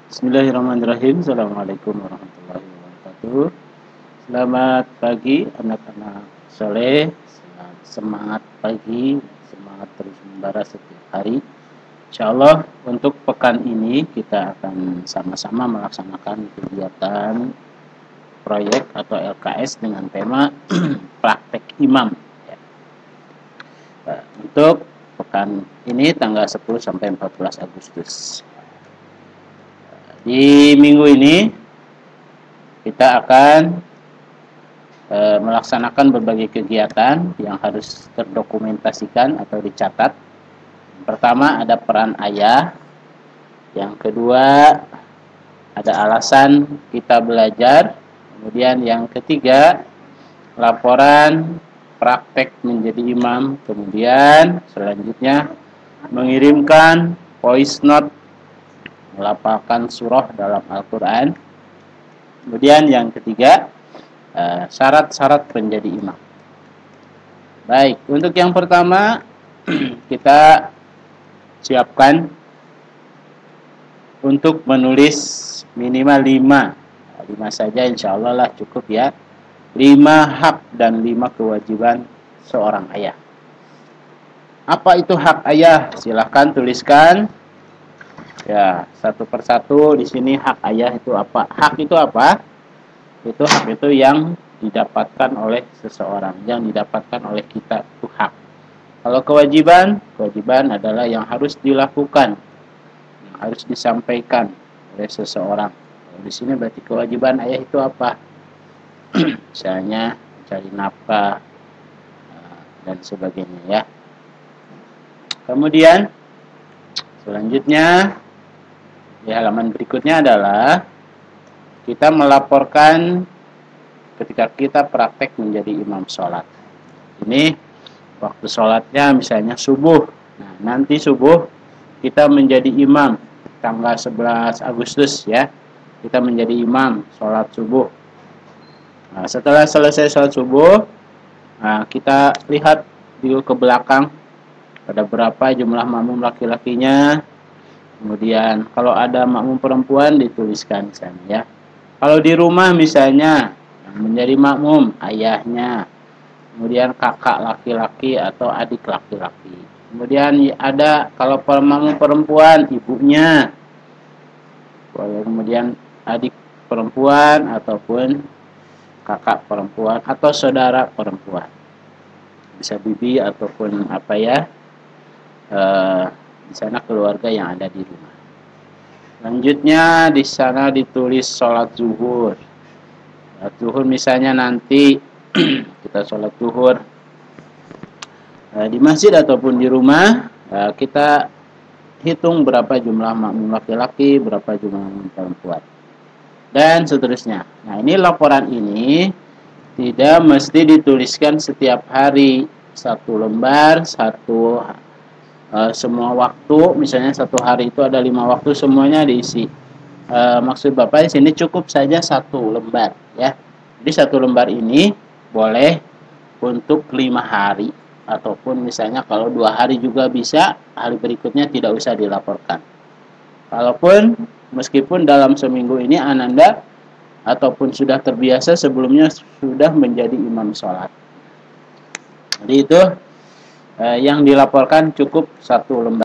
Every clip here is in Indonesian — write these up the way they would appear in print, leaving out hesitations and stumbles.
Bismillahirrahmanirrahim. Assalamualaikum warahmatullahi wabarakatuh. Selamat pagi anak-anak soleh. Semangat pagi, semangat terus membara setiap hari. Insyaallah untuk pekan ini kita akan sama-sama melaksanakan kegiatan proyek atau LKS dengan tema praktek imam. Untuk pekan ini tanggal 10 sampai 14 Agustus. Di minggu ini kita akan melaksanakan berbagai kegiatan yang harus terdokumentasikan atau dicatat. Pertama ada peran ayah, yang kedua ada alasan kita belajar, kemudian yang ketiga laporan praktek menjadi imam, kemudian selanjutnya mengirimkan voice note melafalkan surah dalam Al-Quran. Kemudian yang ketiga syarat-syarat menjadi imam. Baik, untuk yang pertama kita siapkan untuk menulis minimal 5 saja, insya Allah lah cukup ya. 5 hak dan 5 kewajiban seorang ayah. Apa itu hak ayah? Silahkan tuliskan. Ya, satu persatu di sini hak ayah itu apa? Hak itu apa? Itu hak itu yang didapatkan oleh seseorang, yang didapatkan oleh kita itu hak. Kalau kewajiban adalah yang harus dilakukan, yang harus disampaikan oleh seseorang. Di sini berarti kewajiban ayah itu apa? Misalnya mencari nafkah dan sebagainya ya. Kemudian selanjutnya di halaman berikutnya adalah kita melaporkan ketika kita praktek menjadi imam sholat. Ini waktu sholatnya misalnya subuh. Nah, nanti subuh kita menjadi imam tanggal 11 Agustus ya. Kita menjadi imam sholat subuh. Nah, setelah selesai sholat subuh, kita lihat dulu ke belakang ada berapa jumlah makmum laki-lakinya. Kemudian kalau ada makmum perempuan dituliskan misalnya ya. Kalau di rumah misalnya yang menjadi makmum ayahnya, kemudian kakak laki-laki atau adik laki-laki. Kemudian ada kalau makmum perempuan ibunya. Kemudian adik perempuan ataupun kakak perempuan atau saudara perempuan. Bisa bibi ataupun apa ya. Di sana keluarga yang ada di rumah. Selanjutnya di sana ditulis sholat zuhur. Sholat zuhur misalnya nanti kita sholat zuhur di masjid ataupun di rumah, kita hitung berapa jumlah makmum laki-laki, berapa jumlah makmum perempuan, dan seterusnya. Nah, ini laporan ini tidak mesti dituliskan setiap hari, satu lembar, semua waktu, misalnya satu hari itu ada 5 waktu semuanya diisi. Maksud Bapak di sini cukup saja 1 lembar ya. Jadi 1 lembar ini boleh untuk 5 hari ataupun misalnya kalau 2 hari juga bisa, hari berikutnya tidak usah dilaporkan. Kalaupun meskipun dalam seminggu ini Ananda ataupun sudah terbiasa sebelumnya sudah menjadi imam sholat. Jadi itu yang dilaporkan cukup 1 lembar.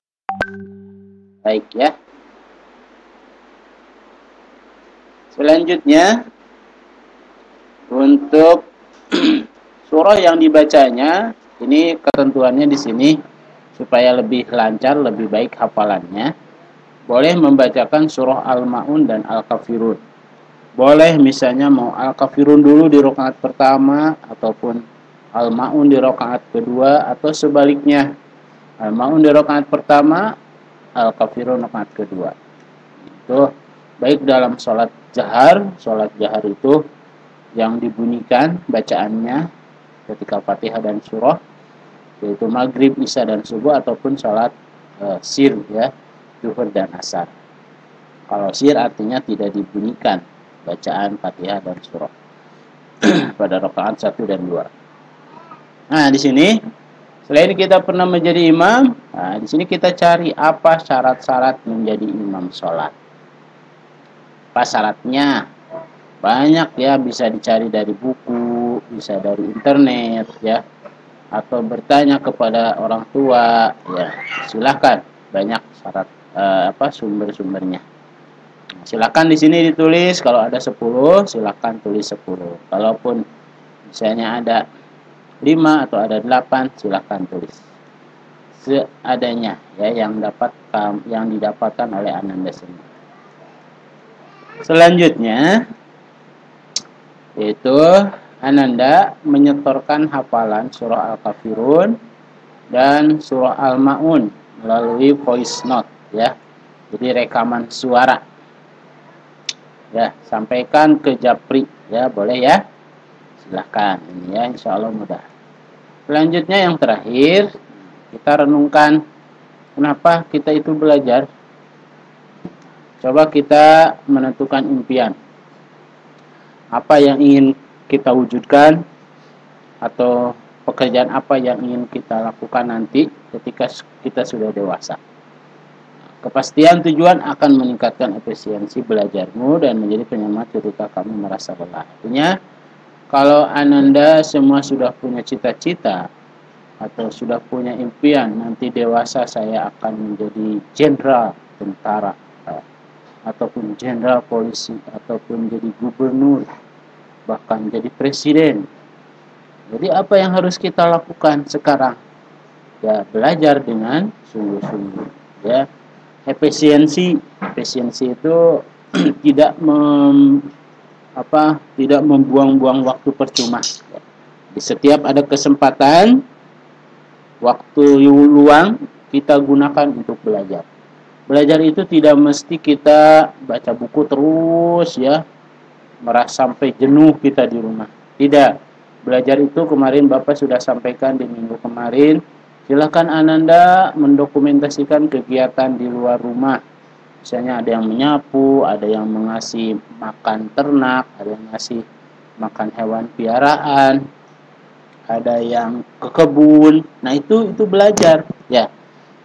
Baik ya. Selanjutnya untuk surah yang dibacanya, ini ketentuannya di sini supaya lebih lancar, lebih baik hafalannya. Boleh membacakan surah Al-Ma'un dan Al-Kafirun. Boleh misalnya mau Al-Kafirun dulu di rakaat pertama ataupun Al-Ma'un di rakaat kedua atau sebaliknya. Al-Ma'un di rakaat pertama, Al-Kafirun rakaat kedua. Itu baik dalam sholat jahar itu yang dibunyikan bacaannya ketika Fatihah dan surah, yaitu maghrib, isya dan subuh, ataupun sholat sir ya, zuhur dan asar. Kalau sir artinya tidak dibunyikan bacaan Fatihah dan surah pada rakaat 1 dan 2. Nah, di sini selain kita pernah menjadi imam, di sini kita cari apa syarat-syarat menjadi imam sholat. apa syaratnya. Banyak ya, bisa dicari dari buku, bisa dari internet ya, atau bertanya kepada orang tua ya. Silahkan, banyak syarat sumber-sumbernya. Silakan di sini ditulis, kalau ada 10 silakan tulis 10. Kalaupun misalnya ada 5 atau ada 8 silakan tulis seadanya ya, yang didapatkan oleh Ananda sendiri. Selanjutnya yaitu Ananda menyetorkan hafalan surah Al-Kafirun dan surah Al-Ma'un melalui voice note ya. Jadi rekaman suara. Ya, sampaikan ke Japri ya, boleh ya. Silahkan, ini ya, insya Allah mudah. Selanjutnya yang terakhir, kita renungkan kenapa kita itu belajar. Coba kita menentukan impian. Apa yang ingin kita wujudkan, atau pekerjaan apa yang ingin kita lakukan nanti ketika kita sudah dewasa. Kepastian tujuan akan meningkatkan efisiensi belajarmu dan menjadi penyemangat ketika kamu merasa lelah. Artinya, kalau Ananda semua sudah punya cita-cita atau sudah punya impian, nanti dewasa saya akan menjadi jenderal tentara, ataupun jenderal polisi, ataupun jadi gubernur, bahkan jadi presiden. Jadi apa yang harus kita lakukan sekarang? Ya, belajar dengan sungguh-sungguh ya. Efisiensi itu tidak membuang-buang waktu percuma. Di setiap ada kesempatan, waktu luang kita gunakan untuk belajar. Belajar itu tidak mesti kita baca buku terus ya, merasa sampai jenuh kita di rumah. Tidak. Belajar itu kemarin Bapak sudah sampaikan di minggu kemarin. Silakan Ananda mendokumentasikan kegiatan di luar rumah. Misalnya ada yang menyapu, ada yang mengasih makan ternak, ada yang ngasih makan hewan piaraan, ada yang ke kebun. Nah, itu belajar ya.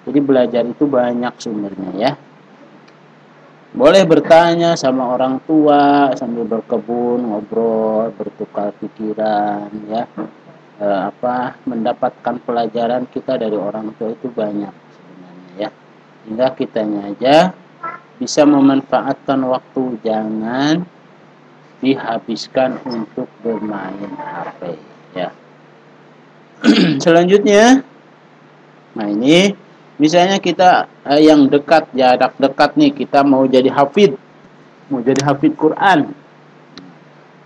Jadi belajar itu banyak sumbernya ya. Boleh bertanya sama orang tua sambil berkebun, ngobrol, bertukar pikiran ya. Mendapatkan pelajaran kita dari orang tua itu banyak sebenarnya ya. Hingga kitanya aja bisa memanfaatkan waktu, jangan dihabiskan untuk bermain HP ya. Selanjutnya, nah ini misalnya kita yang dekat, jarak dekat nih, kita mau jadi hafid Quran.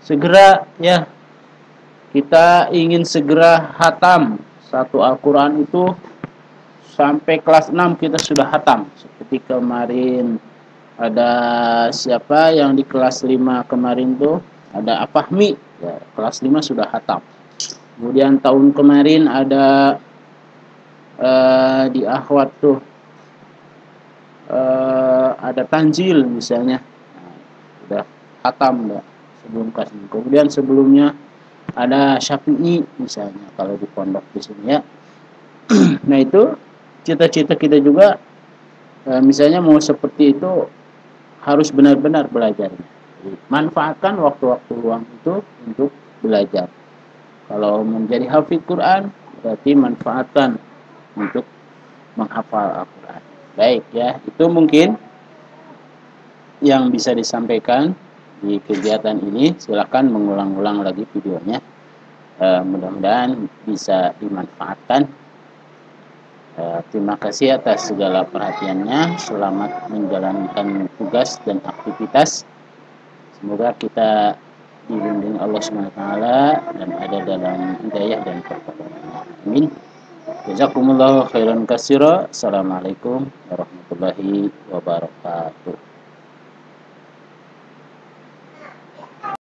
Segera ya, kita ingin segera hatam satu Al-Quran itu sampai kelas 6 kita sudah hatam. Seperti kemarin ada siapa yang di kelas 5 kemarin tuh, ada Afahmi ya, kelas 5 sudah hatam. Kemudian tahun kemarin ada di akhwat tuh ada Tanzil misalnya, sudah hatam dah sebelum kelas 6. Kemudian sebelumnya ada Syafi'i misalnya kalau di pondok di sini ya. Nah, itu cita-cita kita juga misalnya mau seperti itu, harus benar-benar belajarnya. Jadi, manfaatkan waktu-waktu luang itu untuk belajar. Kalau menjadi hafid Quran, berarti manfaatkan untuk menghafal Al-Quran. Baik ya, itu mungkin yang bisa disampaikan di kegiatan ini. Silakan mengulang-ulang lagi videonya. Mudah-mudahan bisa dimanfaatkan. Terima kasih atas segala perhatiannya. Selamat menjalankan tugas dan aktivitas. Semoga kita dibimbing Allah SWT dan ada dalam hidayah dan pertolongannya. Amin. Jazakumullahu khairan katsira. Assalamualaikum warahmatullahi wabarakatuh.